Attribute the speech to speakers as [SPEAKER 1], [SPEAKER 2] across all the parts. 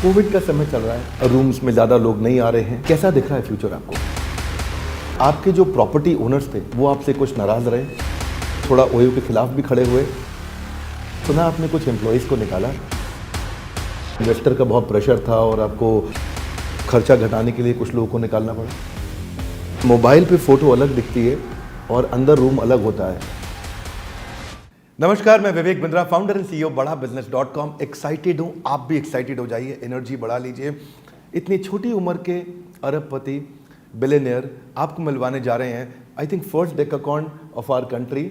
[SPEAKER 1] Covid का समय चल रहा है, रूम्स में ज़्यादा लोग नहीं आ रहे हैं। कैसा दिख रहा है फ्यूचर आपको? आपके जो प्रॉपर्टी ओनर्स थे वो आपसे कुछ नाराज़ रहे, थोड़ा ओयो के खिलाफ भी खड़े हुए। सुना आपने कुछ एम्प्लॉयज़ को निकाला, इन्वेस्टर का बहुत प्रेशर था और आपको खर्चा घटाने के लिए कुछ लोगों को निकालना पड़ा। मोबाइल पे फ़ोटो अलग दिखती है और अंदर रूम अलग होता है। नमस्कार, मैं Vivek Bindra, founder and CEO बढ़ाबिजनेस.com। एक्साइटेड हूँ, आप भी एक्साइटेड हो जाइए, एनर्जी बढ़ा लीजिए। इतनी छोटी उम्र के अरबपति बिलियनियर आपको मिलवाने जा रहे हैं। I think first decacorn of our country,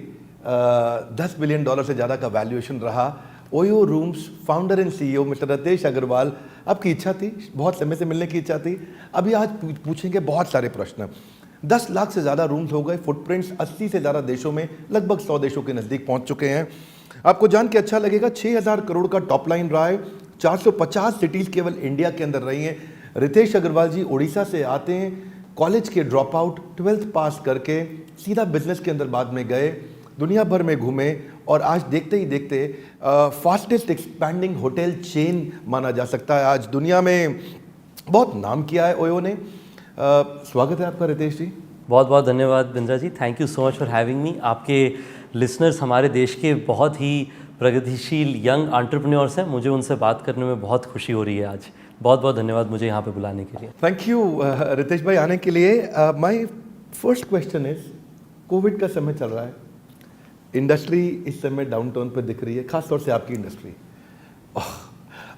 [SPEAKER 1] $10 billion से ज़्यादा का वैल्यूएशन रहा। OYO rooms founder and CEO mister Ritesh Agarwal, आपकी इच्छा थी, बहुत समय से मिलने की इच्छा थी। अभी आज पूछेंगे बहुत सारे प्रश्न। 10 लाख से ज़्यादा रूम्स हो गए, फुटप्रिंट्स 80 से ज़्यादा देशों में, लगभग 100 देशों के नज़दीक पहुंच चुके हैं। आपको जान के अच्छा लगेगा, 6000 करोड़ का टॉप लाइन रहा है। 450 सिटीज़ केवल इंडिया के अंदर रही हैं। रितेश अग्रवाल जी उड़ीसा से आते हैं, कॉलेज के ड्रॉप आउट, 12th पास करके सीधा बिजनेस के अंदर बाद में गए, दुनिया भर में घूमे और आज देखते ही देखते फास्टेस्ट एक्सपैंडिंग होटल चेन माना जा सकता है। आज दुनिया में बहुत नाम किया है ओयो ने। स्वागत है आपका रितेश जी।
[SPEAKER 2] बहुत बहुत धन्यवाद Bindra ji, thank you so much for having me. आपके लिसनर्स हमारे देश के बहुत ही प्रगतिशील यंग एंटरप्रेन्योर्स हैं, मुझे उनसे बात करने में बहुत खुशी हो रही है आज। बहुत बहुत धन्यवाद मुझे यहाँ पे बुलाने के लिए।
[SPEAKER 1] थैंक यू रितेश भाई आने के लिए। My first question is, Covid का समय चल रहा है, इंडस्ट्री इस समय डाउनटाउन पर दिख रही है, खासतौर से आपकी इंडस्ट्री,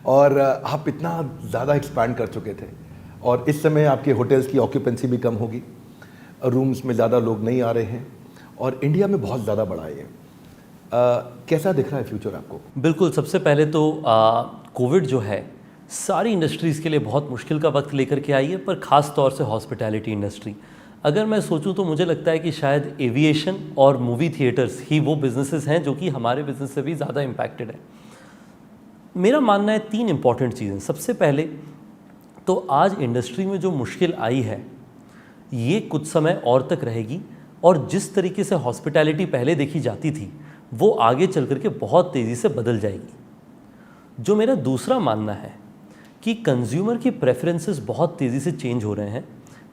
[SPEAKER 1] और आप इतना ज़्यादा एक्सपैंड कर चुके थे और इस समय आपके होटल्स की ऑक्यूपेंसी भी कम होगी, रूम्स में ज़्यादा लोग नहीं आ रहे हैं और इंडिया में बहुत ज़्यादा बढ़ा है। कैसा दिख रहा है फ्यूचर आपको?
[SPEAKER 2] बिल्कुल, सबसे पहले तो कोविड जो है सारी इंडस्ट्रीज़ के लिए बहुत मुश्किल का वक्त लेकर के आई है, पर ख़ास तौर से हॉस्पिटैलिटी इंडस्ट्री। अगर मैं सोचूं तो मुझे लगता है कि शायद एविएशन और मूवी थिएटर्स ही वो बिजनेसेस हैं जो कि हमारे बिजनेस से भी ज़्यादा इम्पैक्टेड है। मेरा मानना है 3 इंपॉर्टेंट चीज़ें। सबसे पहले तो आज इंडस्ट्री में जो मुश्किल आई है ये कुछ समय और तक रहेगी, और जिस तरीके से हॉस्पिटैलिटी पहले देखी जाती थी वो आगे चल करके बहुत तेज़ी से बदल जाएगी। जो मेरा दूसरा मानना है कि कंज्यूमर की प्रेफरेंसेस बहुत तेज़ी से चेंज हो रहे हैं।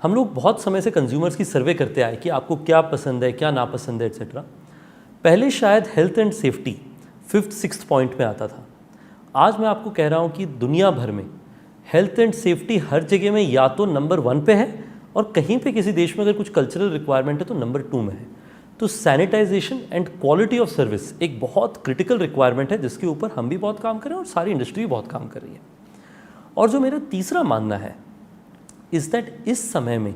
[SPEAKER 2] हम लोग बहुत समय से कंज्यूमर्स की सर्वे करते आए कि आपको क्या पसंद है, क्या नापसंद है, एक्सेट्रा। पहले शायद health and safety 5th-6th point में आता था। आज मैं आपको कह रहा हूँ कि दुनिया भर में हेल्थ एंड सेफ्टी हर जगह में या तो नंबर 1 पे है, और कहीं पे किसी देश में अगर कुछ कल्चरल रिक्वायरमेंट है तो नंबर 2 में है। तो sanitisation and quality of service एक बहुत क्रिटिकल रिक्वायरमेंट है जिसके ऊपर हम भी बहुत काम कर रहे हैं और सारी इंडस्ट्री भी बहुत काम कर रही है। और जो मेरा तीसरा मानना है इज़ दैट इस समय में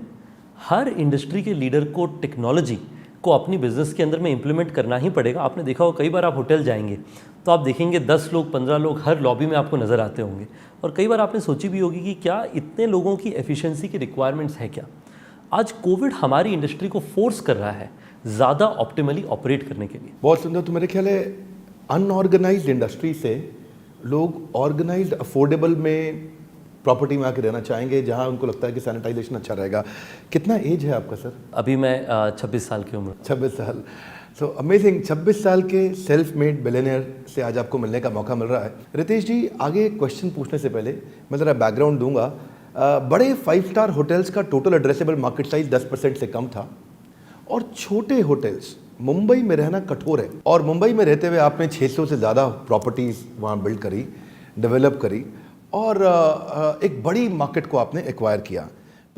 [SPEAKER 2] हर इंडस्ट्री के लीडर को टेक्नोलॉजी को अपनी बिजनेस के अंदर में इंप्लीमेंट करना ही पड़ेगा। आपने देखा हो, कई बार आप होटल जाएंगे तो आप देखेंगे 10 लोग 15 लोग हर लॉबी में आपको नज़र आते होंगे, और कई बार आपने सोची भी होगी कि क्या इतने लोगों की एफिशिएंसी की रिक्वायरमेंट्स है क्या। आज कोविड हमारी इंडस्ट्री को फोर्स कर रहा है ज़्यादा ऑप्टिमली ऑपरेट करने के लिए।
[SPEAKER 1] बहुत सुंदर। तो मेरे ख्याल है अनऑर्गेनाइज्ड इंडस्ट्री से लोग ऑर्गेनाइज्ड अफोर्डेबल में प्रॉपर्टी में आके रहना चाहेंगे, जहां उनको लगता है कि सैनिटाइजेशन अच्छा रहेगा। कितना एज है आपका सर?
[SPEAKER 2] अभी मैं 26 साल की उम्र।
[SPEAKER 1] 26 साल। So amazing. 26 साल के सेल्फ मेड बिलियनियर से आज आपको मिलने का मौका मिल रहा है। रितेश जी, आगे क्वेश्चन पूछने से पहले मैं ज़रा बैकग्राउंड दूंगा। बड़े 5 स्टार होटल्स का टोटल एड्रेसेबल मार्केट साइज 10% से कम था, और छोटे होटल्स, मुंबई में रहना कठोर है, और मुंबई में रहते हुए आपने 600 से ज़्यादा प्रॉपर्टीज़ वहाँ बिल्ड करी, डेवलप करी, और एक बड़ी मार्केट को आपने एक्वायर किया।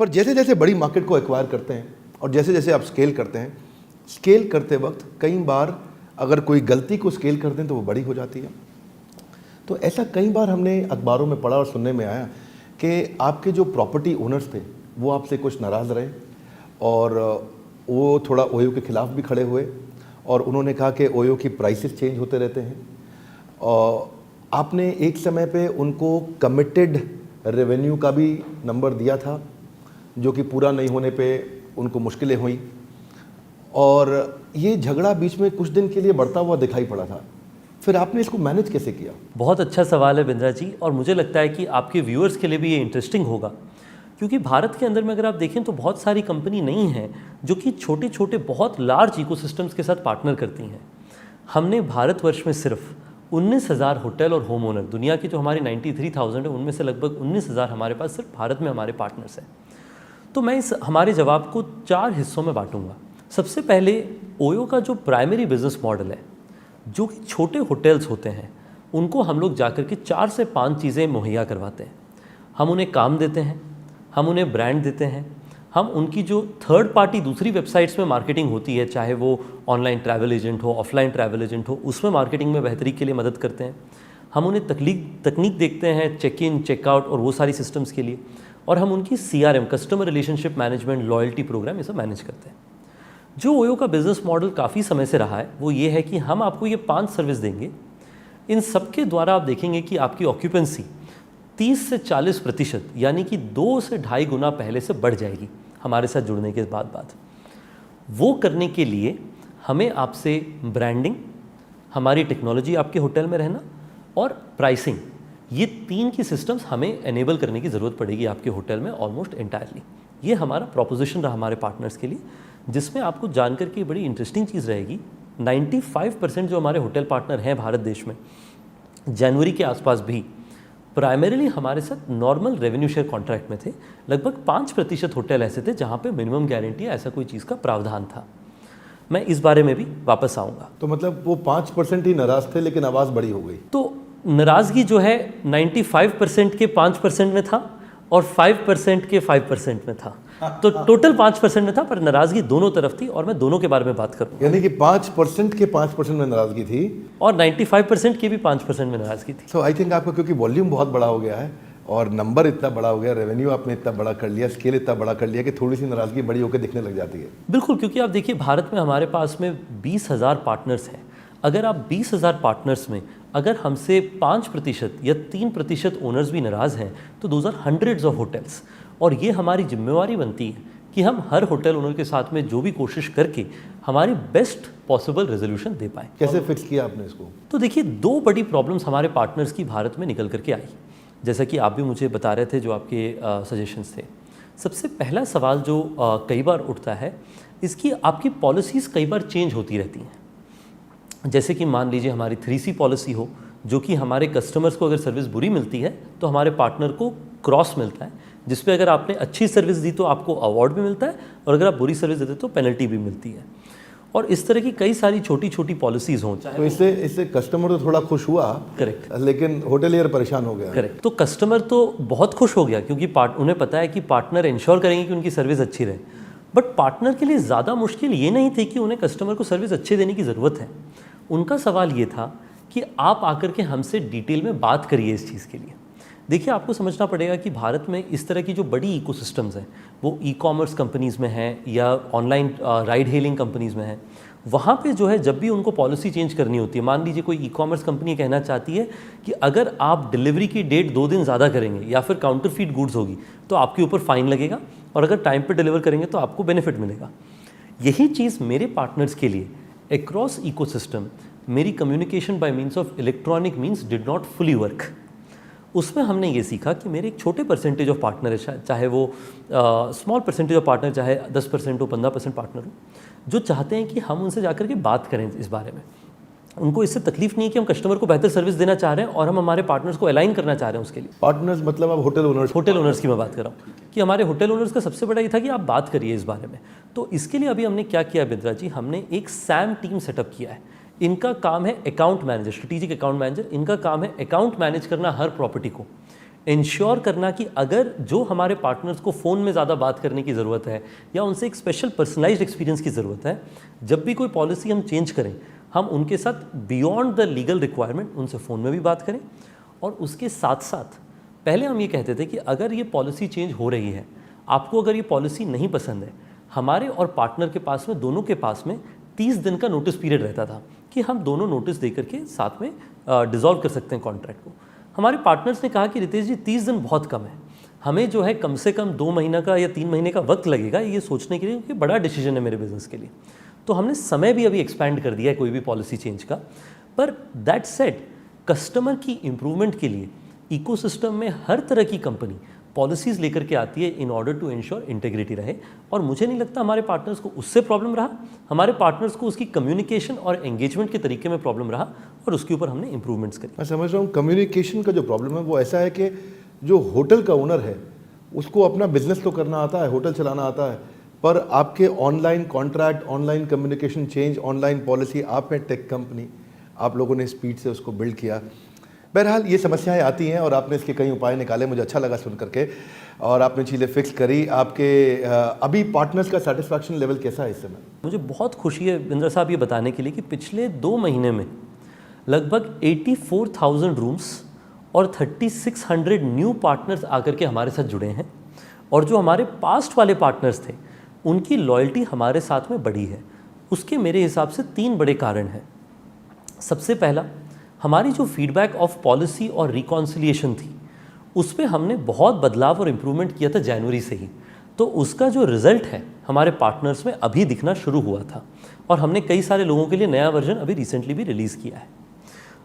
[SPEAKER 1] पर जैसे जैसे बड़ी मार्केट को एक्वायर करते हैं और जैसे जैसे आप स्केल करते हैं, स्केल करते वक्त कई बार अगर कोई गलती को स्केल कर दें तो वो बड़ी हो जाती है। तो ऐसा कई बार हमने अखबारों में पढ़ा और सुनने में आया कि आपके जो प्रॉपर्टी ओनर्स थे वो आपसे कुछ नाराज़ रहे और वो थोड़ा ओयो के खिलाफ भी खड़े हुए, और उन्होंने कहा कि ओयो की प्राइसेस चेंज होते रहते हैं, और आपने एक समय पे उनको कमिटेड रेवेन्यू का भी नंबर दिया था जो कि पूरा नहीं होने पे उनको मुश्किलें हुई, और ये झगड़ा बीच में कुछ दिन के लिए बढ़ता हुआ दिखाई पड़ा था। फिर आपने इसको मैनेज कैसे किया?
[SPEAKER 2] बहुत अच्छा सवाल है बिंद्रा जी, और मुझे लगता है कि आपके व्यूअर्स के लिए भी ये इंटरेस्टिंग होगा, क्योंकि भारत के अंदर में अगर आप देखें तो बहुत सारी कंपनी नहीं हैं जो कि छोटे छोटे बहुत लार्ज इकोसिस्टम्स के साथ पार्टनर करती हैं। हमने भारतवर्ष में सिर्फ 19,000 होटल और होम ओनर, दुनिया की जो हमारी 93,000 है उनमें से लगभग 19,000 हमारे पास सिर्फ भारत में हमारे पार्टनर्स हैं। तो मैं इस हमारे जवाब को 4 हिस्सों में बांटूंगा। सबसे पहले ओयो का जो प्राइमरी बिजनेस मॉडल है, जो कि छोटे होटल्स होते हैं उनको हम लोग जाकर के 4 से 5 चीज़ें मुहैया करवाते हैं। हम उन्हें काम देते हैं, हम उन्हें ब्रांड देते हैं, हम उनकी जो थर्ड पार्टी दूसरी वेबसाइट्स में मार्केटिंग होती है, चाहे वो ऑनलाइन ट्रैवल एजेंट हो, ऑफलाइन ट्रैवल एजेंट हो, उसमें मार्केटिंग में बेहतरी के लिए मदद करते हैं। हम उन्हें तकनीक देखते हैं चेक इन चेकआउट और वो सारी सिस्टम्स के लिए, और हम उनकी CRM customer relationship management, loyalty programme, ये सब मैनेज करते हैं। जो ओयो का बिजनेस मॉडल काफ़ी समय से रहा है वो ये है कि हम आपको ये 5 सर्विस देंगे। इन सब के द्वारा आप देखेंगे कि आपकी ऑक्यूपेंसी 30 से 40% यानी कि 2 से ढाई गुना पहले से बढ़ जाएगी हमारे साथ जुड़ने के बाद। वो करने के लिए हमें आपसे ब्रांडिंग, हमारी टेक्नोलॉजी आपके होटल में रहना और प्राइसिंग, ये 3 की सिस्टम्स हमें एनेबल करने की ज़रूरत पड़ेगी आपके होटल में ऑलमोस्ट एंटायरली। ये हमारा प्रोपोजिशन रहा हमारे पार्टनर्स के लिए, जिसमें आपको जानकर के बड़ी इंटरेस्टिंग चीज़ रहेगी। 95% जो हमारे होटल पार्टनर हैं भारत देश में, जनवरी के आसपास भी प्राइमरीली हमारे साथ नॉर्मल रेवेन्यू शेयर कॉन्ट्रैक्ट में थे। लगभग 5% होटल ऐसे थे जहाँ पे मिनिमम गारंटी ऐसा कोई चीज़ का प्रावधान था। मैं इस बारे में भी वापस आऊँगा।
[SPEAKER 1] तो मतलब वो 5% ही नाराज थे, लेकिन आवाज़ बड़ी हो गई।
[SPEAKER 2] तो नाराज़गी जो है 95% के 5% में था और 5% के 5% में था, तो टोटल 5% में था, पर नाराज़गी दोनों तरफ थी और मैं दोनों के बारे में बात करूँगा।
[SPEAKER 1] यानी कि 5% के 5% में नाराज़गी थी
[SPEAKER 2] और 95% की भी 5% में नाराज़गी थी।
[SPEAKER 1] सो आई थिंक आपका, क्योंकि वॉल्यूम बहुत बड़ा हो गया है और नंबर इतना बड़ा हो गया, रेवेन्यू आपने इतना बड़ा कर लिया, स्केल इतना बड़ा कर लिया कि थोड़ी सी नाराज़गी बड़ी होकर दिखने लग जाती है।
[SPEAKER 2] बिल्कुल, क्योंकि आप देखिए भारत में हमारे पास में 20,000 पार्टनर्स हैं। अगर आप 20,000 पार्टनर्स में अगर हमसे 5% या 3% ओनर्स भी नाराज़ हैं तो those are hundreds of hotels, और ये हमारी जिम्मेवारी बनती है कि हम हर होटल ओनर के साथ में जो भी कोशिश करके हमारी बेस्ट पॉसिबल रेजोल्यूशन दे पाएँ।
[SPEAKER 1] कैसे फिक्स किया आपने इसको?
[SPEAKER 2] तो देखिए 2 बड़ी प्रॉब्लम्स हमारे पार्टनर्स की भारत में निकल करके आई, जैसा कि आप भी मुझे बता रहे थे जो आपके सजेशंस थे। सबसे पहला सवाल जो कई बार उठता है, इसकी आपकी पॉलिसीज़ कई बार चेंज होती रहती हैं। जैसे कि मान लीजिए हमारी 3C पॉलिसी हो, जो कि हमारे कस्टमर्स को अगर सर्विस बुरी मिलती है तो हमारे पार्टनर को क्रॉस मिलता है, जिस पे अगर आपने अच्छी सर्विस दी तो आपको अवार्ड भी मिलता है और अगर आप बुरी सर्विस देते तो पेनल्टी भी मिलती है। और इस तरह की कई सारी छोटी छोटी पॉलिसीज़ हों।
[SPEAKER 1] तो इससे कस्टमर तो थोड़ा खुश हुआ,
[SPEAKER 2] करेक्ट,
[SPEAKER 1] लेकिन होटलियर परेशान हो गया।
[SPEAKER 2] करेक्ट। तो कस्टमर तो बहुत खुश हो गया क्योंकि उन्हें पता है कि पार्टनर इंश्योर करेंगे कि उनकी सर्विस अच्छी रहे। बट पार्टनर के लिए ज़्यादा मुश्किल ये नहीं थी कि उन्हें कस्टमर को सर्विस अच्छे देने की ज़रूरत है। उनका सवाल ये था कि आप आकर के हमसे डिटेल में बात करिए इस चीज़ के लिए। देखिए, आपको समझना पड़ेगा कि भारत में इस तरह की जो बड़ी इकोसिस्टम्स हैं, वो ई-कॉमर्स कंपनीज़ में हैं या ऑनलाइन राइड हेलिंग कंपनीज़ में हैं। वहाँ पे जो है जब भी उनको पॉलिसी चेंज करनी होती है, मान लीजिए कोई ई-कॉमर्स कंपनी कहना चाहती है कि अगर आप डिलीवरी की डेट 2 दिन ज़्यादा करेंगे या फिर काउंटरफीट गुड्स होगी तो आपके ऊपर फ़ाइन लगेगा, और अगर टाइम पे डिलीवर करेंगे तो आपको बेनिफिट मिलेगा। यही चीज़ मेरे पार्टनर्स के लिए अक्रॉस इकोसिस्टम मेरी communication bye means of electronic means did not fully work. उसमें हमने ये सीखा कि मेरे एक छोटे परसेंटेज ऑफ पार्टनर है, चाहे वो स्मॉल परसेंटेज ऑफ पार्टनर, चाहे 10% हो, 15% पार्टनर हो, जो चाहते हैं कि हम उनसे जाकर के बात करें इस बारे में। उनको इससे तकलीफ नहीं है कि हम कस्टमर को बेहतर सर्विस देना चाह रहे हैं और हम हमारे पार्टनर्स को अलाइन करना चाह रहे हैं उसके लिए।
[SPEAKER 1] पार्टनर्स मतलब आप होटल ओनर्स
[SPEAKER 2] की मैं बात कर रहा हूँ कि हमारे होटल ओनर्स का सबसे बड़ा ये था कि आप बात करिए इस बारे में। तो इसके लिए अभी हमने क्या किया बिंद्रा जी, हमने एक सैम टीम सेटअप किया है। इनका काम है account manager, strategic account manager. इनका काम है अकाउंट मैनेज करना हर प्रॉपर्टी को, इंश्योर करना कि अगर जो हमारे पार्टनर्स को फ़ोन में ज़्यादा बात करने की ज़रूरत है या उनसे एक स्पेशल पर्सनलाइज्ड एक्सपीरियंस की ज़रूरत है, जब भी कोई पॉलिसी हम चेंज करें, हम उनके साथ बियॉन्ड द लीगल रिक्वायरमेंट उनसे फ़ोन में भी बात करें। और उसके साथ साथ पहले हम ये कहते थे कि अगर ये पॉलिसी चेंज हो रही है, आपको अगर ये पॉलिसी नहीं पसंद है, हमारे और पार्टनर के पास में, दोनों के पास में 30 दिन का नोटिस पीरियड रहता था कि हम दोनों नोटिस दे करके साथ में डिसॉल्व कर सकते हैं कॉन्ट्रैक्ट को। हमारे पार्टनर्स ने कहा कि रितेश जी 30 दिन बहुत कम है, हमें जो है कम से कम 2 महीना का या 3 महीने का वक्त लगेगा ये सोचने के लिए, क्योंकि बड़ा डिसीजन है मेरे बिजनेस के लिए। तो हमने समय भी अभी एक्सपैंड कर दिया है कोई भी पॉलिसी चेंज का। पर दैट सेड, कस्टमर की इम्प्रूवमेंट के लिए इकोसिस्टम में हर तरह की कंपनी पॉलिसीज़ लेकर के आती है in order to ensure integrity रहे। और मुझे नहीं लगता हमारे पार्टनर्स को उससे प्रॉब्लम रहा, हमारे पार्टनर्स को उसकी कम्युनिकेशन और एंगेजमेंट के तरीके में प्रॉब्लम रहा, और उसके ऊपर हमने इंप्रूवमेंट्स करी।
[SPEAKER 1] मैं समझ रहा हूँ कम्युनिकेशन का जो प्रॉब्लम है वो ऐसा है कि जो होटल का ओनर है उसको अपना बिजनेस तो करना आता है, होटल चलाना आता है, पर आपके online contract, online communication change, online policy, आप में टेक कंपनी, आप लोगों ने स्पीड से उसको बिल्ड किया। बहरहाल ये समस्याएं आती हैं और आपने इसके कई उपाय निकाले, मुझे अच्छा लगा सुन करके, और आपने चीज़ें फिक्स करी। आपके अभी पार्टनर्स का सेटिस्फैक्शन लेवल कैसा है इस समय?
[SPEAKER 2] मुझे बहुत खुशी है बिंद्रा साहब ये बताने के लिए कि पिछले 2 महीने में लगभग 84,000 रूम्स और 3600 न्यू पार्टनर्स आकर के हमारे साथ जुड़े हैं, और जो हमारे पास्ट वाले पार्टनर्स थे उनकी लॉयल्टी हमारे साथ में बढ़ी है। उसके मेरे हिसाब से 3 बड़े कारण हैं। सबसे पहला, हमारी जो फीडबैक ऑफ पॉलिसी और रिकॉन्सिलिएशन थी उस पर हमने बहुत बदलाव और इम्प्रूवमेंट किया था जनवरी से ही, तो उसका जो रिज़ल्ट है हमारे पार्टनर्स में अभी दिखना शुरू हुआ था, और हमने कई सारे लोगों के लिए नया वर्जन अभी रिसेंटली भी रिलीज़ किया है।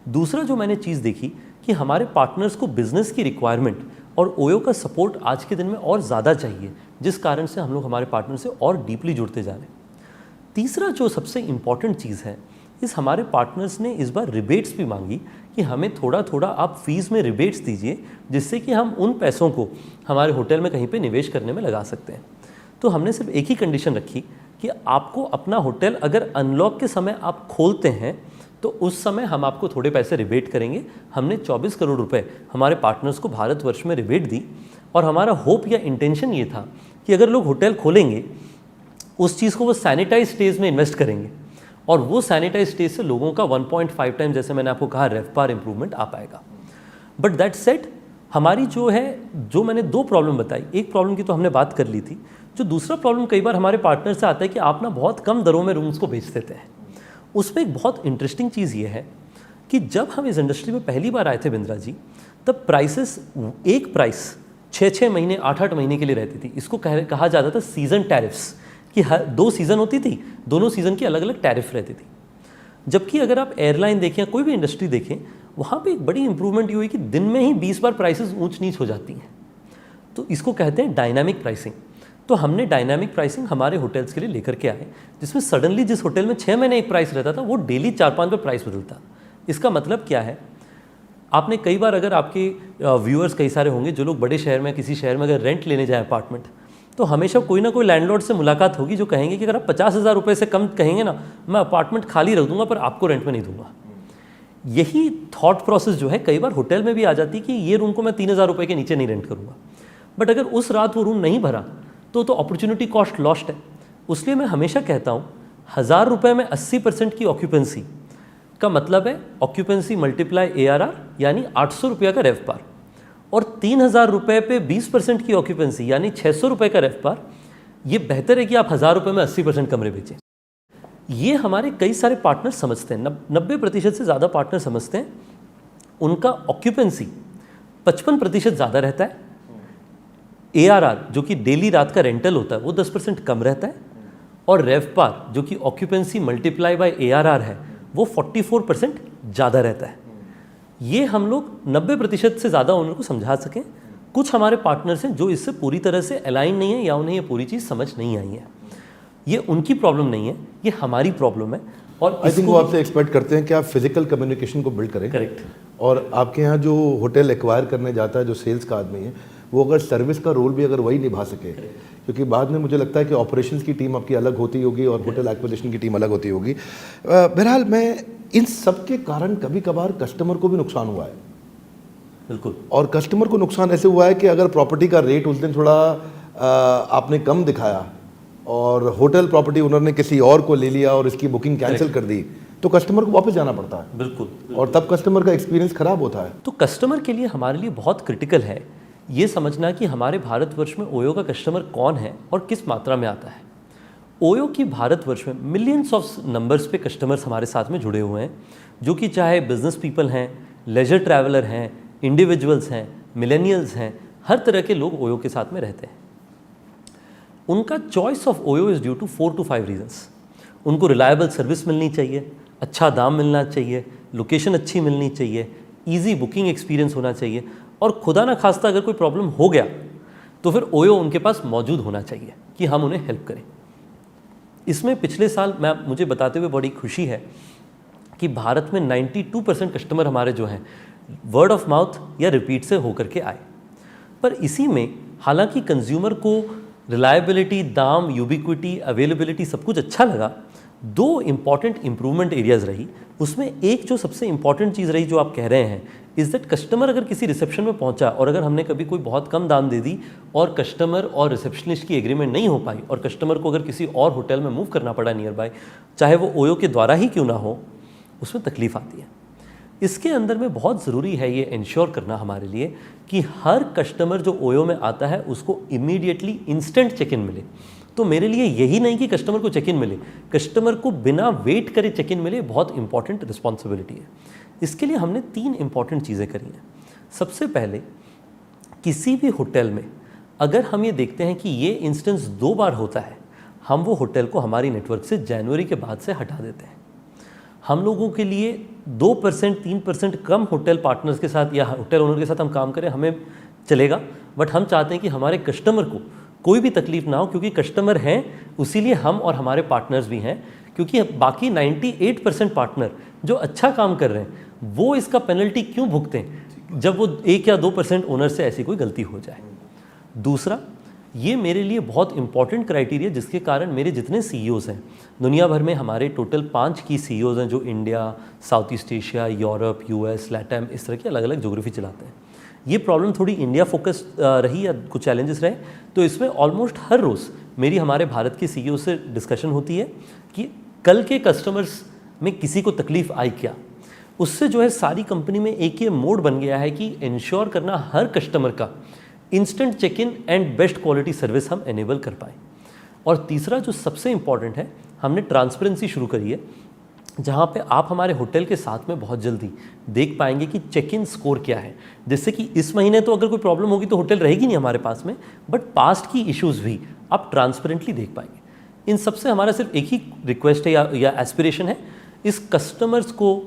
[SPEAKER 2] दूसरा जो मैंने चीज़ देखी कि हमारे पार्टनर्स को बिज़नेस की रिक्वायरमेंट और ओयो का सपोर्ट आज के दिन में और ज़्यादा चाहिए, जिस कारण से हम लोग हमारे पार्टनर से और डीपली जुड़ते जा रहे हैं। तीसरा जो सबसे इम्पॉर्टेंट चीज़ है, इस हमारे पार्टनर्स ने इस बार रिबेट्स भी मांगी कि हमें थोड़ा थोड़ा आप फीस में रिबेट्स दीजिए, जिससे कि हम उन पैसों को हमारे होटल में कहीं पे निवेश करने में लगा सकते हैं। तो हमने सिर्फ एक ही कंडीशन रखी कि आपको अपना होटल अगर अनलॉक के समय आप खोलते हैं तो उस समय हम आपको थोड़े पैसे रिबेट करेंगे। हमने 24 करोड़ रुपए हमारे पार्टनर्स को भारतवर्ष में रिबेट दी, और हमारा होप या इंटेंशन ये था कि अगर लोग होटल खोलेंगे उस चीज़ को वो सैनिटाइज स्टेज में इन्वेस्ट करेंगे, और वो सैनिटाइज स्टेज से लोगों का 1.5 टाइम, जैसे मैंने आपको कहा, रेवपार इंप्रूवमेंट आ पाएगा। बट दैट सेट, हमारी जो मैंने 2 प्रॉब्लम बताई, एक प्रॉब्लम की तो हमने बात कर ली थी, जो दूसरा प्रॉब्लम कई बार हमारे पार्टनर से आता है कि आप ना बहुत कम दरों में रूम्स को बेच देते हैं। उसमें एक बहुत इंटरेस्टिंग चीज़ ये है कि जब हम इस इंडस्ट्री में पहली बार आए थे बिंद्रा जी, तब एक प्राइस 6-6 महीने 8-8 महीने के लिए रहती थी। इसको कहा जाता था सीज़न टैरिफ्स, कि हर 2 सीज़न होती थी, दोनों सीज़न की अलग अलग टैरिफ रहती थी। जबकि अगर आप एयरलाइन देखें या कोई भी इंडस्ट्री देखें, वहाँ पे एक बड़ी इंप्रूवमेंट ये हुई कि दिन में ही 20 बार प्राइसेस ऊंच नीच हो जाती हैं। तो इसको कहते हैं डायनामिक प्राइसिंग। तो हमने डायनामिक प्राइसिंग हमारे होटल्स के लिए लेकर के आए, जिसमें सडनली जिस होटल में 6 महीने एक प्राइस रहता था वो डेली 4-5 बार प्राइस बदलता। इसका मतलब क्या है, आपने कई बार, अगर आपके व्यूअर्स कई सारे होंगे जो लोग बड़े शहर में, किसी शहर में अगर रेंट लेने जाए अपार्टमेंट, तो हमेशा कोई ना कोई लैंडलॉर्ड से मुलाकात होगी जो कहेंगे कि अगर आप 50,000 रुपये से कम कहेंगे ना, मैं अपार्टमेंट खाली रख दूंगा पर आपको रेंट में नहीं दूंगा। यही थॉट प्रोसेस जो है कई बार होटल में भी आ जाती है कि ये रूम को मैं 3,000 रुपये के नीचे नहीं रेंट करूंगा। बट अगर उस रात वो रूम नहीं भरा तो अपॉर्चुनिटी कॉस्ट लॉस्ट है। उसलिए मैं हमेशा कहता हूँ 1,000 रुपये में 80% की ऑक्यूपेंसी का मतलब है ऑक्यूपेंसी मल्टीप्लाई ARR, यानी 800 रुपये का रेवपार, और 3,000 रुपये पे 20% की ऑक्यूपेंसी यानी 600 रुपये का रेवपार। ये बेहतर है कि आप 1,000 रुपये में 80% कमरे बेचें। ये हमारे कई सारे पार्टनर समझते हैं, 90% से ज़्यादा पार्टनर समझते हैं। उनका ऑक्यूपेंसी 55% ज़्यादा रहता है, ARR जो कि डेली रात का रेंटल होता है वो 10% कम रहता है, और रेवपार जो कि ऑक्यूपेंसी मल्टीप्लाई बाय ARR है वो 44% ज़्यादा रहता है। ये हम लोग 90% से ज़्यादा ओनर को समझा सकें। कुछ हमारे पार्टनर्स हैं जो इससे पूरी तरह से अलाइन नहीं है या उन्हें ये पूरी चीज़ समझ नहीं आई है। ये उनकी प्रॉब्लम नहीं है, ये हमारी प्रॉब्लम है। और
[SPEAKER 1] आई थिंक वो आपसे एक्सपेक्ट करते हैं कि आप फिजिकल कम्युनिकेशन को बिल्ड करें।
[SPEAKER 2] करेक्ट।
[SPEAKER 1] और आपके यहाँ जो होटल एक्वायर करने जाता है, जो सेल्स का आदमी है, वो अगर सर्विस का रोल भी अगर वही निभा सके, क्योंकि बाद में मुझे लगता है कि ऑपरेशंस की टीम आपकी अलग होती होगी और होटल एक्विजिशन की टीम अलग होती होगी। बहरहाल मैं इन सब के कारण कभी कभार कस्टमर को भी नुकसान हुआ है।
[SPEAKER 2] बिल्कुल।
[SPEAKER 1] और कस्टमर को नुकसान ऐसे हुआ है कि अगर प्रॉपर्टी का रेट उस दिन थोड़ा आपने कम दिखाया और होटल प्रॉपर्टी ओनर ने किसी और को ले लिया और इसकी बुकिंग कैंसिल कर दी, तो कस्टमर को वापस जाना पड़ता है।
[SPEAKER 2] बिल्कुल।
[SPEAKER 1] और तब कस्टमर का एक्सपीरियंस खराब होता है।
[SPEAKER 2] तो कस्टमर के लिए हमारे लिए बहुत क्रिटिकल है ये समझना कि हमारे भारतवर्ष में ओयो का कस्टमर कौन है और किस मात्रा में आता है। ओयो की भारतवर्ष में मिलियंस ऑफ नंबर्स पे कस्टमर्स हमारे साथ में जुड़े हुए हैं, जो कि चाहे बिजनेस पीपल हैं, लेजर ट्रैवलर हैं, इंडिविजुअल्स हैं, मिलेनियल्स हैं, हर तरह के लोग ओयो के साथ में रहते हैं। उनका choice of OYO is due to 4 to 5 reasons. उनको रिलायबल सर्विस मिलनी चाहिए, अच्छा दाम मिलना चाहिए, लोकेशन अच्छी मिलनी चाहिए, ईजी बुकिंग एक्सपीरियंस होना चाहिए, और खुदा ना खास्ता अगर कोई प्रॉब्लम हो गया तो फिर ओयो उनके पास मौजूद होना चाहिए कि हम उन्हें हेल्प करें। इसमें पिछले साल मुझे बताते हुए बड़ी खुशी है कि भारत में 92% कस्टमर हमारे जो हैं वर्ड ऑफ माउथ या रिपीट से होकर के आए। पर इसी में हालांकि कंज्यूमर को रिलायबिलिटी, दाम, यूबिक्विटी, अवेलेबिलिटी सब कुछ अच्छा लगा, 2 इम्पॉर्टेंट इम्प्रूवमेंट एरियाज़ रही। उसमें एक जो सबसे इंपॉर्टेंट चीज़ रही जो आप कह रहे हैं इज़ दैट कस्टमर अगर किसी रिसेप्शन में पहुंचा और अगर हमने कभी कोई बहुत कम दाम दे दी और कस्टमर और रिसेप्शनिस्ट की एग्रीमेंट नहीं हो पाई और कस्टमर को अगर किसी और होटल में मूव करना पड़ा नियर बाय, चाहे वो ओयो के द्वारा ही क्यों ना हो, उसमें तकलीफ आती है। इसके अंदर में बहुत ज़रूरी है ये इंश्योर करना हमारे लिए कि हर कस्टमर जो ओयो में आता है उसको इमीडिएटली इंस्टेंट चेक इन मिले। तो मेरे लिए यही नहीं कि कस्टमर को चेक इन मिले, कस्टमर को बिना वेट करे चेक इन मिले बहुत इंपॉर्टेंट रिस्पॉन्सिबिलिटी है। इसके लिए हमने 3 इंपॉर्टेंट चीज़ें करी हैं। सबसे पहले, किसी भी होटल में अगर हम ये देखते हैं कि ये इंस्टेंस 2 बार होता है, हम वो होटल को हमारी नेटवर्क से जनवरी के बाद से हटा देते हैं। हम लोगों के लिए 2%, 3% कम होटल पार्टनर्स के साथ या होटल ओनर के साथ हम काम करें हमें चलेगा, बट हम चाहते हैं कि हमारे कस्टमर को कोई भी तकलीफ ना हो, क्योंकि कस्टमर हैं उसीलिए हम और हमारे पार्टनर्स भी हैं, क्योंकि बाकी 98% पार्टनर जो अच्छा काम कर रहे हैं वो इसका पेनल्टी क्यों भुगतें जब वो 1 या 2% ओनर से ऐसी कोई गलती हो जाए। दूसरा, ये मेरे लिए बहुत इंपॉर्टेंट क्राइटेरिया जिसके कारण मेरे जितने CEOs हैं दुनिया भर में, हमारे टोटल 5 की CEOs हैं जो India, south east Asia, Europe, US, लैटम, इस तरह की अलग अलग ज्योग्राफी चलाते हैं। ये प्रॉब्लम थोड़ी इंडिया फोकस रही या कुछ चैलेंजेस रहे, तो इसमें ऑलमोस्ट हर रोज़ मेरी हमारे भारत के CEO से डिस्कशन होती है कि कल के कस्टमर्स में किसी को तकलीफ आई क्या। उससे जो है सारी कंपनी में एक ये मोड बन गया है कि इंश्योर करना हर कस्टमर का instant check in and best quality service हम एनेबल कर पाएँ। और तीसरा जो सबसे इम्पॉर्टेंट है, हमने ट्रांसपेरेंसी शुरू करी है, जहाँ पे आप हमारे होटल के साथ में बहुत जल्दी देख पाएंगे कि चेक इन स्कोर क्या है, जिससे कि इस महीने तो अगर कोई प्रॉब्लम होगी तो होटल रहेगी नहीं हमारे पास में, बट पास्ट की इश्यूज़ भी आप ट्रांसपेरेंटली देख पाएंगे। इन सबसे हमारा सिर्फ एक ही रिक्वेस्ट है या एस्पिरेशन है, इस कस्टमर्स को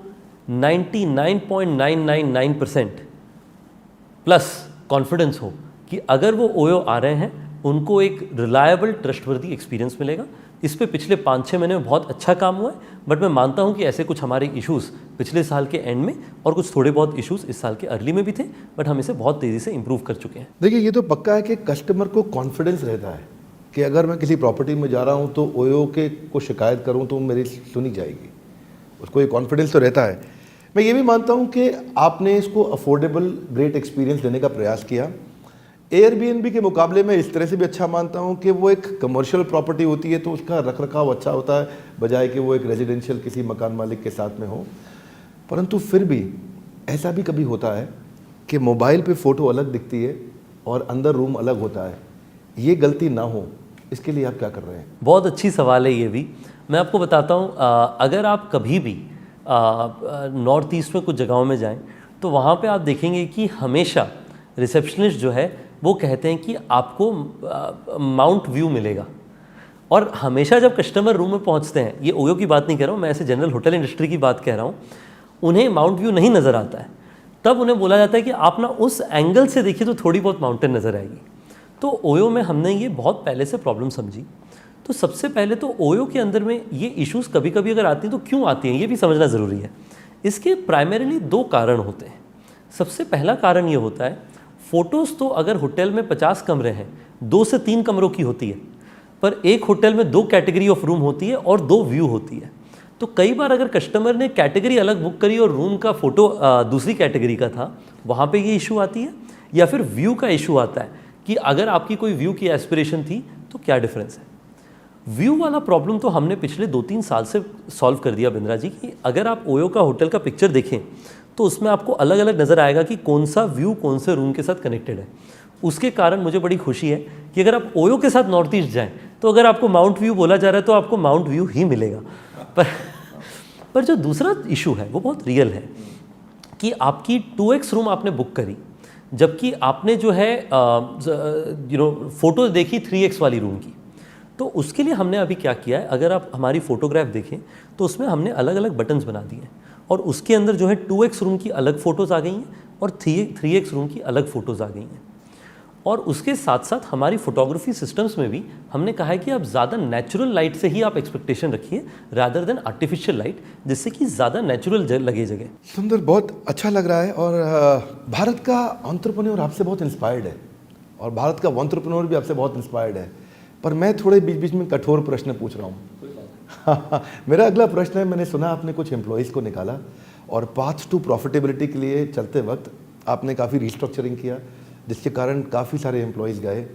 [SPEAKER 2] 99.999% प्लस कॉन्फिडेंस हो कि अगर वो ओयो आ रहे हैं उनको एक रिलायबल, ट्रस्टवर्दी एक्सपीरियंस मिलेगा। इस पे पिछले 5-6 महीने में बहुत अच्छा काम हुआ है, बट मैं मानता हूं कि ऐसे कुछ हमारे इश्यूज़ पिछले साल के एंड में और कुछ थोड़े बहुत इश्यूज़ इस साल के अर्ली में भी थे, बट हम इसे बहुत तेज़ी से इंप्रूव कर चुके हैं।
[SPEAKER 1] देखिए, ये तो पक्का है कि कस्टमर को कॉन्फिडेंस रहता है कि अगर मैं किसी प्रॉपर्टी में जा रहा हूँ तो ओयो के को शिकायत करूँ तो मेरी सुनी जाएगी, उसको ये कॉन्फिडेंस तो रहता है। मैं ये भी मानता हूँ कि आपने इसको अफोर्डेबल, ग्रेट एक्सपीरियंस देने का प्रयास किया। एयरबीएनबी के मुकाबले में इस तरह से भी अच्छा मानता हूँ कि वो एक कमर्शियल प्रॉपर्टी होती है तो उसका रखरखाव अच्छा होता है, बजाय कि वो एक रेजिडेंशियल किसी मकान मालिक के साथ में हो। परंतु फिर भी ऐसा भी कभी होता है कि मोबाइल पे फ़ोटो अलग दिखती है और अंदर रूम अलग होता है। ये गलती ना हो, इसके लिए आप क्या कर रहे हैं?
[SPEAKER 2] बहुत अच्छी सवाल है ये भी। मैं आपको बताता हूँ, अगर आप कभी भी नॉर्थ ईस्ट में कुछ जगहों में जाएं तो वहाँ पे आप देखेंगे कि हमेशा रिसेप्शनिस्ट जो है वो कहते हैं कि आपको माउंट व्यू मिलेगा। और हमेशा जब कस्टमर रूम में पहुँचते हैं, ये ओयो की बात नहीं कह रहा हूँ, मैं ऐसे जनरल होटल इंडस्ट्री की बात कह रहा हूँ, उन्हें माउंट व्यू नहीं नज़र आता है, तब उन्हें बोला जाता है कि आप ना उस एंगल से देखिए तो थोड़ी बहुत माउंटेन नज़र आएगी। तो ओयो में हमने ये बहुत पहले से प्रॉब्लम समझी। तो सबसे पहले तो ओयो के अंदर में ये इश्यूज़ कभी कभी अगर आती हैं तो क्यों आती हैं ये भी समझना ज़रूरी है। इसके प्राइमरीली 2 कारण होते हैं। सबसे पहला कारण ये होता है, फ़ोटोज़ तो अगर होटल में 50 कमरे हैं, 2 से 3 कमरों की होती है, पर एक होटल में 2 कैटेगरी ऑफ रूम होती है और 2 व्यू होती है। तो कई बार अगर कस्टमर ने कैटेगरी अलग बुक करी और रूम का फ़ोटो दूसरी कैटेगरी का था, वहाँ पे ये इशू आती है। या फिर व्यू का इशू आता है कि अगर आपकी कोई व्यू की एस्पिरेशन थी तो क्या डिफरेंस है। व्यू वाला प्रॉब्लम तो हमने पिछले 2-3 साल से सॉल्व कर दिया बिंद्रा जी, कि अगर आप ओयो का होटल का पिक्चर देखें तो उसमें आपको अलग अलग नज़र आएगा कि कौन सा व्यू कौन से रूम के साथ कनेक्टेड है। उसके कारण मुझे बड़ी खुशी है कि अगर आप ओयो के साथ नॉर्थ ईस्ट जाएँ तो अगर आपको माउंट व्यू बोला जा रहा है तो आपको माउंट व्यू ही मिलेगा। पर जो दूसरा इशू है वो बहुत रियल है कि आपकी 2x रूम आपने बुक करी, जबकि आपने जो है फ़ोटो देखी 3x वाली रूम की। तो उसके लिए हमने अभी क्या किया है, अगर आप हमारी फ़ोटोग्राफ देखें तो उसमें हमने अलग अलग बटन्स बना दिए हैं और उसके अंदर जो है 2x रूम की अलग फ़ोटोज़ आ गई हैं और 3x रूम की अलग फ़ोटोज़ आ गई हैं। और उसके साथ साथ हमारी फोटोग्राफी सिस्टम्स में भी हमने कहा है कि आप ज़्यादा नेचुरल लाइट से ही आप एक्सपेक्टेशन रखिए रादर देन आर्टिफिशियल लाइट, जिससे कि ज़्यादा नेचुरल लगे जगह।
[SPEAKER 1] सुंदर, बहुत अच्छा लग रहा है। और भारत का एंटरप्रेन्योर आपसे बहुत इंस्पायर्ड है और भारत का एंटरप्रेन्योर भी आपसे बहुत इंस्पायर्ड है। पर मैं थोड़े बीच बीच में कठोर प्रश्न पूछ रहा हूँ। मेरा अगला प्रश्न है, मैंने सुना आपने कुछ एम्प्लॉयज़ को निकाला और पाथ टू प्रॉफिटेबिलिटी के लिए चलते वक्त आपने काफ़ी रिस्ट्रक्चरिंग किया, जिसके कारण काफ़ी सारे एम्प्लॉयज़ गए।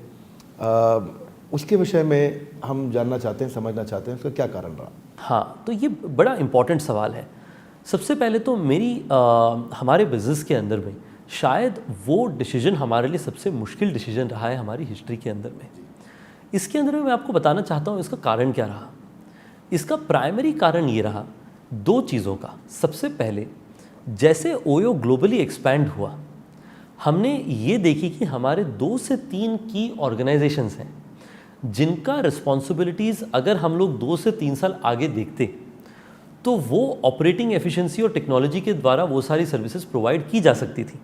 [SPEAKER 1] उसके विषय में हम जानना चाहते हैं, समझना चाहते हैं उसका क्या कारण रहा।
[SPEAKER 2] हाँ, तो ये बड़ा इम्पॉर्टेंट सवाल है। सबसे पहले तो हमारे बिज़नेस के अंदर में शायद वो डिसीजन हमारे लिए सबसे मुश्किल डिसीजन रहा है हमारी हिस्ट्री के अंदर में। इसके अंदर में मैं आपको बताना चाहता हूँ इसका कारण क्या रहा। इसका प्राइमरी कारण ये रहा दो चीज़ों का। सबसे पहले, जैसे ओयो ग्लोबली एक्सपैंड हुआ, हमने ये देखी कि हमारे 2 से 3 की ऑर्गेनाइजेशंस हैं जिनका रिस्पॉन्सिबिलिटीज़ अगर हम लोग 2 से 3 साल आगे देखते तो वो ऑपरेटिंग एफिशिएंसी और टेक्नोलॉजी के द्वारा वो सारी सर्विसेज प्रोवाइड की जा सकती थी।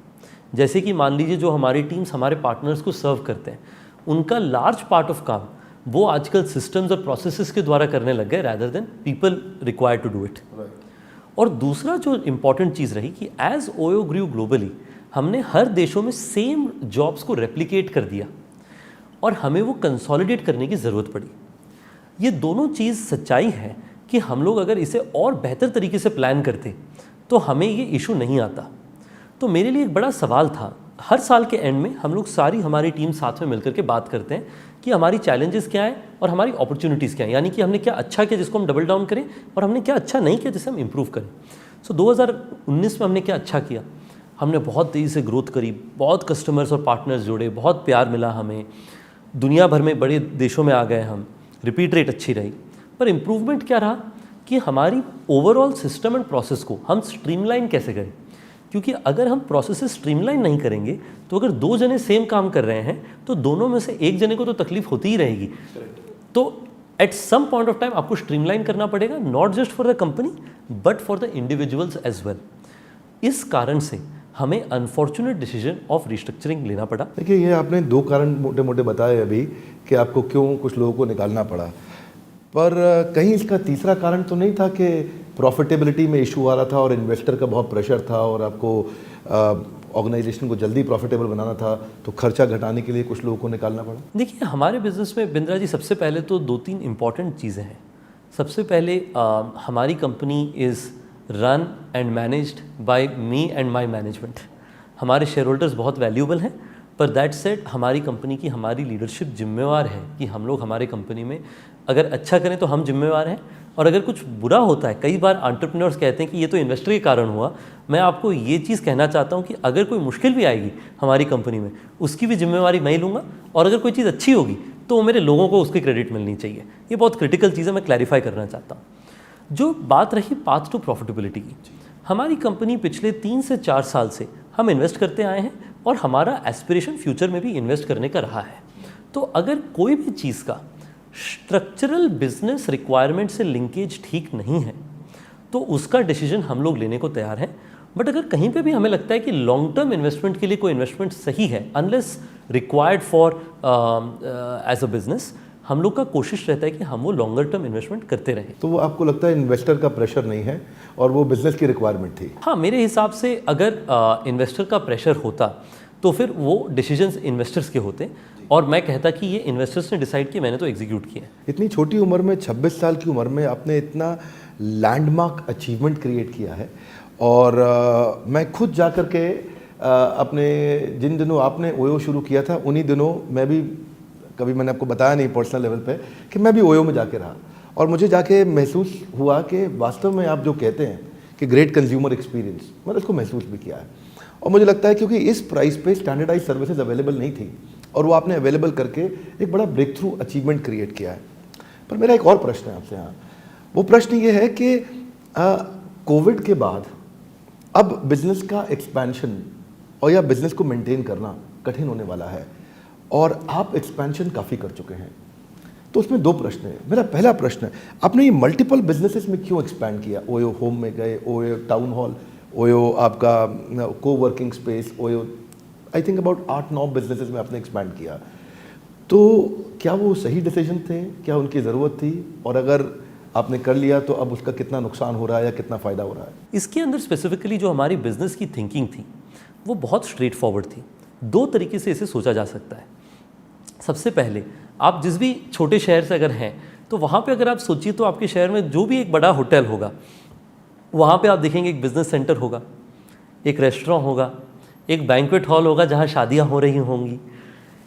[SPEAKER 2] जैसे कि मान लीजिए जो हमारी टीम्स हमारे पार्टनर्स को सर्व करते हैं, उनका लार्ज पार्ट ऑफ काम वो आजकल सिस्टम्स और प्रोसेसेस के द्वारा करने लग गए rather than people required to do it. और दूसरा जो इम्पॉर्टेंट चीज़ रही कि एज ओयो ग्रू ग्लोबली, हमने हर देशों में सेम जॉब्स को रेप्लिकेट कर दिया और हमें वो कंसोलिडेट करने की ज़रूरत पड़ी। ये दोनों चीज़ सच्चाई है कि हम लोग अगर इसे और बेहतर तरीके से प्लान करते तो हमें ये इशू नहीं आता। तो मेरे लिए एक बड़ा सवाल था, हर साल के एंड में हम लोग हमारी टीम साथ में मिलकर के बात करते हैं कि हमारी चैलेंजेस क्या हैं और हमारी अपॉर्चुनिटीज़ क्या हैं, यानी कि हमने क्या अच्छा किया जिसको हम डबल डाउन करें और हमने क्या अच्छा नहीं किया जिसे हम इम्प्रूव करें। सो 2019 में हमने क्या अच्छा किया, हमने बहुत तेज़ी से ग्रोथ करी, बहुत कस्टमर्स और पार्टनर्स जुड़े, बहुत प्यार मिला हमें, दुनिया भर में बड़े देशों में आ गए हम, रिपीट रेट अच्छी रही। पर इम्प्रूवमेंट क्या रहा कि हमारी ओवरऑल सिस्टम एंड प्रोसेस को हम स्ट्रीमलाइन कैसे करें, क्योंकि अगर हम प्रोसेस स्ट्रीमलाइन नहीं करेंगे तो अगर 2 जने सेम काम कर रहे हैं तो दोनों में से एक जने को तो तकलीफ होती ही रहेगी। तो at some point of time आपको स्ट्रीमलाइन करना पड़ेगा, not just for the company but for the individuals as well. इस कारण से हमें अनफॉर्चुनेट डिसीजन ऑफ रिस्ट्रक्चरिंग लेना पड़ा।
[SPEAKER 1] देखिए, ये आपने 2 कारण मोटे मोटे बताए अभी कि आपको क्यों कुछ लोगों को निकालना पड़ा, पर कहीं इसका तीसरा कारण तो नहीं था कि प्रॉफिटेबिलिटी में इशू आ रहा था और इन्वेस्टर का बहुत प्रेशर था और आपको ऑर्गेनाइजेशन को जल्दी प्रॉफिटेबल बनाना था, तो खर्चा घटाने के लिए कुछ लोगों को निकालना पड़ा?
[SPEAKER 2] देखिए, हमारे बिजनेस में बिंद्रा जी सबसे पहले तो 2-3 इंपॉर्टेंट चीज़ें हैं। सबसे पहले हमारी company is run and managed by me and my management. हमारे शेयर होल्डर्स बहुत वैल्यूबल हैं, पर दैट सेड हमारी कंपनी की हमारी लीडरशिप जिम्मेवार है कि हम लोग हमारे कंपनी में अगर अच्छा करें तो हम जिम्मेवार हैं, और अगर कुछ बुरा होता है, कई बार एंटरप्रेन्योर्स कहते हैं कि ये तो इन्वेस्टर के कारण हुआ। मैं आपको ये चीज़ कहना चाहता हूँ कि अगर कोई मुश्किल भी आएगी हमारी कंपनी में, उसकी भी जिम्मेवारी मैं ही लूँगा, और अगर कोई चीज़ अच्छी होगी तो मेरे लोगों को उसकी क्रेडिट मिलनी चाहिए। ये बहुत क्रिटिकल चीज़ है, मैं क्लैरिफाई करना चाहता हूँ। जो बात रही पाथ टू प्रॉफिटेबिलिटी की, हमारी कंपनी पिछले 3 से 4 साल से हम इन्वेस्ट करते आए हैं और हमारा एस्पिरेशन फ्यूचर में भी इन्वेस्ट करने का रहा है। तो अगर कोई भी चीज़ का स्ट्रक्चरल बिजनेस रिक्वायरमेंट से लिंकेज ठीक नहीं है तो उसका डिसीजन हम लोग लेने को तैयार हैं। बट अगर कहीं पे भी हमें लगता है कि लॉन्ग टर्म इन्वेस्टमेंट के लिए कोई इन्वेस्टमेंट सही है, unless required for as a business, हम लोग का कोशिश रहता है कि हम वो लॉन्गर टर्म इन्वेस्टमेंट करते रहें।
[SPEAKER 1] तो वो आपको लगता है इन्वेस्टर का प्रेशर नहीं है और वो बिजनेस की रिक्वायरमेंट थी?
[SPEAKER 2] हाँ, मेरे हिसाब से अगर इन्वेस्टर का प्रेशर होता तो फिर वो डिसीजंस इन्वेस्टर्स के होते, और मैं कहता कि ये इन्वेस्टर्स ने डिसाइड किया, मैंने तो एग्जीक्यूट किया।
[SPEAKER 1] इतनी छोटी उम्र में, 26 साल की उम्र में आपने इतना लैंडमार्क अचीवमेंट क्रिएट किया है। और मैं खुद जा कर के अपने जिन दिनों आपने ओयो शुरू किया था उन्हीं दिनों मैं भी, कभी मैंने आपको बताया नहीं पर्सनल लेवल पे कि मैं भी ओयो में जाके रहा, और मुझे जाके महसूस हुआ कि वास्तव में आप जो कहते हैं कि ग्रेट कंज्यूमर एक्सपीरियंस, मैंने उसको महसूस भी किया है। और मुझे लगता है क्योंकि इस प्राइस पे स्टैंडर्डाइज सर्विसेज अवेलेबल नहीं थी और वो आपने अवेलेबल करके एक बड़ा ब्रेक थ्रू अचीवमेंट क्रिएट किया है। पर मेरा एक और प्रश्न है आपसे यहाँ, वो प्रश्न ये है कि कोविड के बाद अब बिजनेस का एक्सपेंशन और या बिजनेस को मेंटेन करना कठिन होने वाला है, और आप एक्सपेंशन काफ़ी कर चुके हैं। तो उसमें 2 प्रश्न हैं। मेरा पहला प्रश्न है, आपने ये मल्टीपल बिजनेसेस में क्यों एक्सपैंड किया? ओयो होम में गए, ओयो टाउन हॉल, ओयो आपका को working space, OYO I think about 8-9 businesses में आपने एक्सपैंड किया, तो क्या वो सही डिसीजन थे, क्या उनकी ज़रूरत थी, और अगर आपने कर लिया तो अब उसका कितना नुकसान हो रहा है या कितना फ़ायदा हो रहा है?
[SPEAKER 2] इसके अंदर स्पेसिफिकली जो हमारी बिजनेस की थिंकिंग थी वो बहुत स्ट्रेट फॉरवर्ड थी। 2 तरीके से इसे सोचा जा सकता है। सबसे पहले, आप जिस भी छोटे शहर से अगर हैं तो वहाँ पे अगर आप सोचिए तो आपके शहर में जो भी एक बड़ा होटल होगा वहाँ पे आप देखेंगे एक बिजनेस सेंटर होगा, एक रेस्टोरेंट होगा, एक बैंक्वेट हॉल होगा जहाँ शादियाँ हो रही होंगी।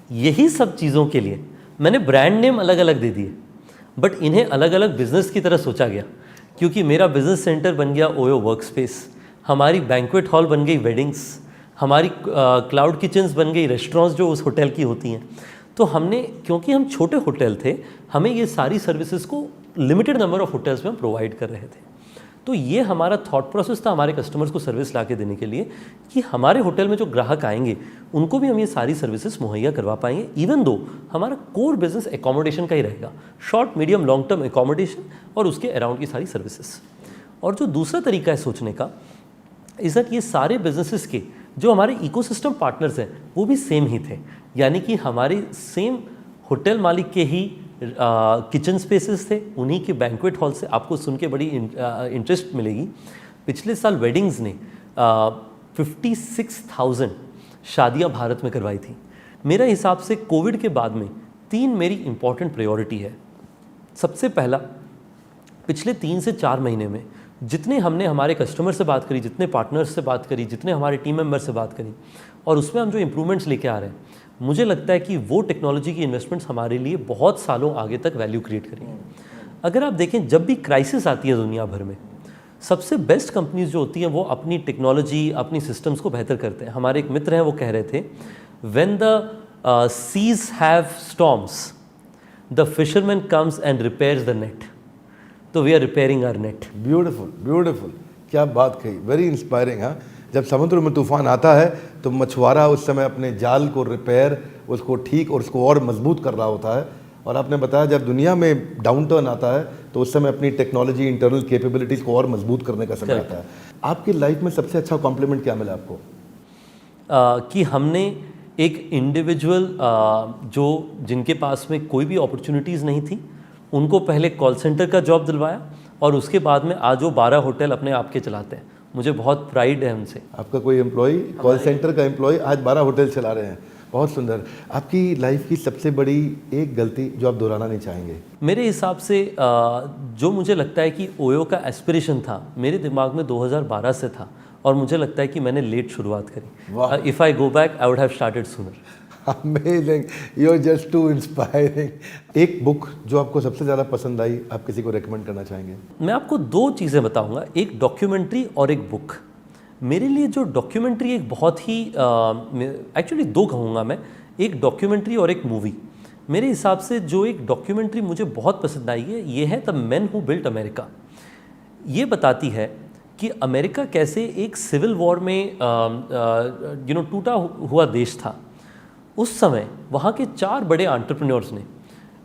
[SPEAKER 2] यही सब चीज़ों के लिए मैंने ब्रांड नेम अलग अलग दे दिए, बट इन्हें अलग अलग बिजनेस की तरह सोचा गया, क्योंकि मेरा बिजनेस सेंटर बन गया ओयो वर्क स्पेस, हमारी बैंक्वेट हॉल बन गई वेडिंग्स, हमारी क्लाउड किचन्स बन गई रेस्टोरेंट्स जो उस होटल की होती हैं। तो हमने, क्योंकि हम छोटे होटल थे, हमें ये सारी सर्विसेज को लिमिटेड नंबर ऑफ होटल्स में हम प्रोवाइड कर रहे थे। तो ये हमारा थॉट प्रोसेस था हमारे कस्टमर्स को सर्विस ला के देने के लिए कि हमारे होटल में जो ग्राहक आएंगे उनको भी हम ये सारी सर्विसेज मुहैया करवा पाएंगे, इवन दो हमारा कोर बिजनेस एकोमोडेशन का ही रहेगा, short medium long term accommodation और उसके अराउंड की सारी सर्विसेज। और जो दूसरा तरीका है सोचने का इस दैट ये सारे बिजनेसेस के जो हमारे इकोसिस्टम पार्टनर्स हैं वो भी सेम ही थे, यानी कि हमारे सेम होटल मालिक के ही किचन स्पेसेस थे, उन्हीं के बैंक्वेट हॉल से। आपको सुन के बड़ी इंटरेस्ट मिलेगी, पिछले साल वेडिंग्स ने 56,000 शादियां भारत में करवाई थी। मेरे हिसाब से कोविड के बाद में 3 मेरी इंपॉर्टेंट प्रायोरिटी है। सबसे पहला, पिछले 3 से 4 महीने में जितने हमने हमारे कस्टमर से बात करी, जितने पार्टनर्स से बात करी, जितने हमारे टीम मेंबर से बात करी, और उसमें हम जो इम्प्रूवमेंट्स लेके आ रहे हैं, मुझे लगता है कि वो टेक्नोलॉजी की इन्वेस्टमेंट्स हमारे लिए बहुत सालों आगे तक वैल्यू क्रिएट करेंगे। अगर आप देखें, जब भी क्राइसिस आती है दुनिया भर में, सबसे बेस्ट कंपनीज जो होती हैं वो अपनी टेक्नोलॉजी, अपनी सिस्टम्स को बेहतर करते हैं। हमारे एक मित्र हैं, वो कह रहे थे, when the seas have storms the fisherman comes and repairs the net, तो we are repairing our net.
[SPEAKER 1] Beautiful, beautiful, क्या बात कही, वेरी इंस्पायरिंग। हाँ, जब समुद्र में तूफान आता है तो मछुआरा उस समय अपने जाल को रिपेयर, उसको ठीक और उसको और मजबूत कर रहा होता है। और आपने बताया जब दुनिया में डाउन टर्न आता है तो उस समय अपनी टेक्नोलॉजी, इंटरनल कैपेबिलिटीज़ को और मजबूत करने का समय आता है। आपकी लाइफ में सबसे अच्छा कॉम्प्लीमेंट क्या मिला आपको?
[SPEAKER 2] कि हमने एक इंडिविजुअल जो जिनके पास में कोई भी अपॉर्चुनिटीज़ नहीं थी, उनको पहले कॉल सेंटर का जॉब दिलवाया और उसके बाद में आज वो 12 होटल अपने आप के चलाते हैं। मुझे बहुत प्राइड है उनसे।
[SPEAKER 1] आपका कोई एम्प्लॉय, कॉल सेंटर का एम्प्लॉय आज 12 होटल चला रहे हैं, बहुत सुंदर। आपकी लाइफ की सबसे बड़ी एक गलती जो आप दोहराना नहीं चाहेंगे?
[SPEAKER 2] मेरे हिसाब से जो मुझे लगता है कि ओयो का एस्पिरेशन था, मेरे दिमाग में 2012 से था, और मुझे लगता है कि मैंने लेट शुरुआत करी। If I go back I would have started sooner.
[SPEAKER 1] Amazing, you are just too inspiring. एक बुक जो आपको सबसे ज़्यादा पसंद आई, आप किसी को रेकमेंड करना चाहेंगे?
[SPEAKER 2] मैं आपको 2 चीज़ें बताऊंगा, एक डॉक्यूमेंट्री और एक बुक। मेरे लिए जो डॉक्यूमेंट्री एक बहुत ही एक्चुअली 2 कहूँगा मैं, एक डॉक्यूमेंट्री और एक मूवी। मेरे हिसाब से जो एक डॉक्यूमेंट्री मुझे बहुत पसंद आई है, ये है the man who built America. ये बताती है कि अमेरिका कैसे एक सिविल वॉर में टूटा हुआ देश था। उस समय वहाँ के 4 बड़े एंटरप्रेन्योर्स ने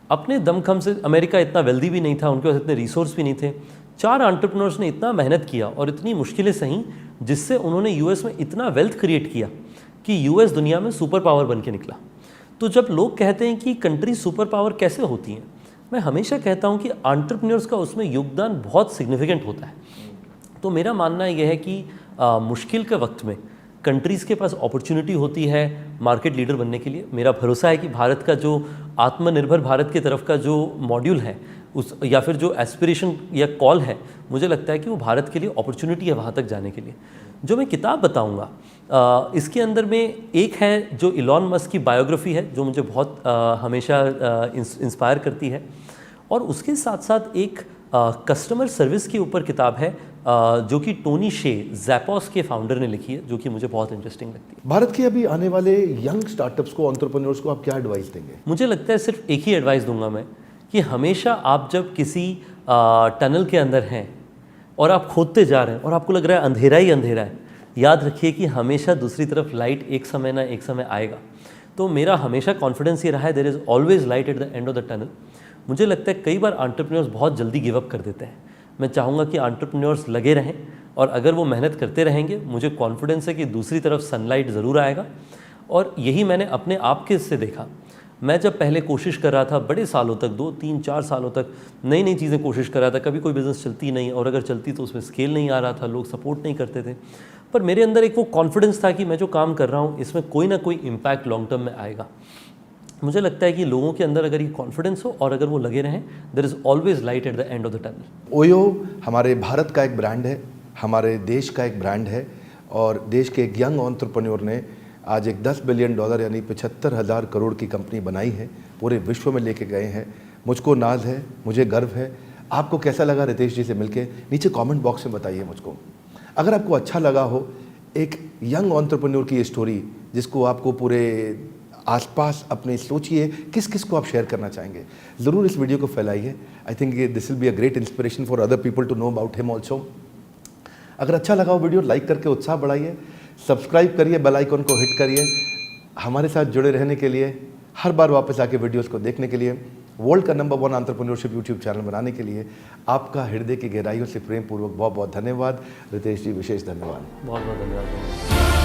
[SPEAKER 2] अपने दमखम से, अमेरिका इतना वेल्दी भी नहीं था, उनके पास इतने रिसोर्स भी नहीं थे, 4 एंटरप्रेन्योर्स ने इतना मेहनत किया और इतनी मुश्किलें सही, जिससे उन्होंने यूएस में इतना वेल्थ क्रिएट किया कि यूएस दुनिया में सुपर पावर बन के निकला। तो जब लोग कहते हैं कि कंट्री सुपर पावर कैसे होती हैं, मैं हमेशा कहता हूँ कि एंटरप्रेन्योर्स का उसमें योगदान बहुत सिग्निफिकेंट होता है। तो मेरा मानना यह है कि मुश्किल के वक्त में कंट्रीज़ के पास अपॉर्चुनिटी होती है मार्केट लीडर बनने के लिए। मेरा भरोसा है कि भारत का जो आत्मनिर्भर भारत की तरफ का जो मॉड्यूल है, उस या फिर जो एस्पिरेशन या कॉल है, मुझे लगता है कि वो भारत के लिए अपॉर्चुनिटी है वहाँ तक जाने के लिए। जो मैं किताब बताऊँगा इसके अंदर में एक है जो इलॉन मस्क की बायोग्राफी है, जो मुझे बहुत हमेशा इंस्पायर करती है, और उसके साथ साथ एक कस्टमर सर्विस के ऊपर किताब है जो कि टोनी शे, ज़ैपोस के फाउंडर ने लिखी है, जो कि मुझे बहुत इंटरेस्टिंग लगती है।
[SPEAKER 1] भारत के अभी आने वाले यंग स्टार्टअप्स को, एंटरप्रेन्योर्स को आप क्या एडवाइस देंगे?
[SPEAKER 2] मुझे लगता है सिर्फ एक ही एडवाइस दूंगा मैं, कि हमेशा आप जब किसी टनल के अंदर हैं और आप खोदते जा रहे हैं और आपको लग रहा है अंधेरा ही अंधेरा है, याद रखिए कि हमेशा दूसरी तरफ लाइट एक समय ना एक समय आएगा। तो मेरा हमेशा कॉन्फिडेंस ये रहा है, there is always light at the end of the tunnel. मुझे लगता है कई बार एंटरप्रेन्योर्स बहुत जल्दी गिव अप कर देते हैं। मैं चाहूँगा कि एंटरप्रेन्योर्स लगे रहें, और अगर वो मेहनत करते रहेंगे, मुझे कॉन्फिडेंस है कि दूसरी तरफ सनलाइट ज़रूर आएगा। और यही मैंने अपने आप के से देखा। मैं जब पहले कोशिश कर रहा था बड़े सालों तक, 2-3-4 सालों तक नई नई चीज़ें कोशिश कर रहा था, कभी कोई बिज़नेस चलती नहीं, और अगर चलती तो उसमें स्केल नहीं आ रहा था, लोग सपोर्ट नहीं करते थे। पर मेरे अंदर एक वो कॉन्फिडेंस था कि मैं जो काम कर रहा हूँ इसमें कोई ना कोई इम्पैक्ट लॉन्ग टर्म में आएगा। मुझे लगता है कि लोगों के अंदर अगर ये कॉन्फिडेंस हो और अगर वो लगे रहें, there is always light at the end of the tunnel.
[SPEAKER 1] OYO हमारे भारत का एक ब्रांड है, हमारे देश का एक ब्रांड है, और देश के एक यंग एंटरप्रेन्योर ने आज एक $10 बिलियन यानी 75,000 करोड़ की कंपनी बनाई है, पूरे विश्व में लेके गए हैं। मुझको नाज है, मुझे गर्व है। आपको कैसा लगा रितेश जी से मिलके, नीचे कमेंट बॉक्स में बताइए मुझको। अगर आपको अच्छा लगा हो एक यंग एंटरप्रेन्योर की स्टोरी जिसको आपको पूरे आसपास अपने सोचिए किस किस को आप शेयर करना चाहेंगे, ज़रूर इस वीडियो को फैलाइए। I think this will be a great inspiration for other people to know about him also. अगर अच्छा लगा हो वीडियो, लाइक करके उत्साह बढ़ाइए, सब्सक्राइब करिए, बेल आइकन को हिट करिए। हमारे साथ जुड़े रहने के लिए, हर बार वापस आके वीडियोस को देखने के लिए, वर्ल्ड का नंबर 1 एंटरप्रेन्योरशिप यूट्यूब चैनल बनाने के लिए आपका हृदय की गहराइयों से प्रेम पूर्वक बहुत बहुत धन्यवाद। रितेश जी विशेष धन्यवाद।
[SPEAKER 2] बहुत बहुत धन्यवाद।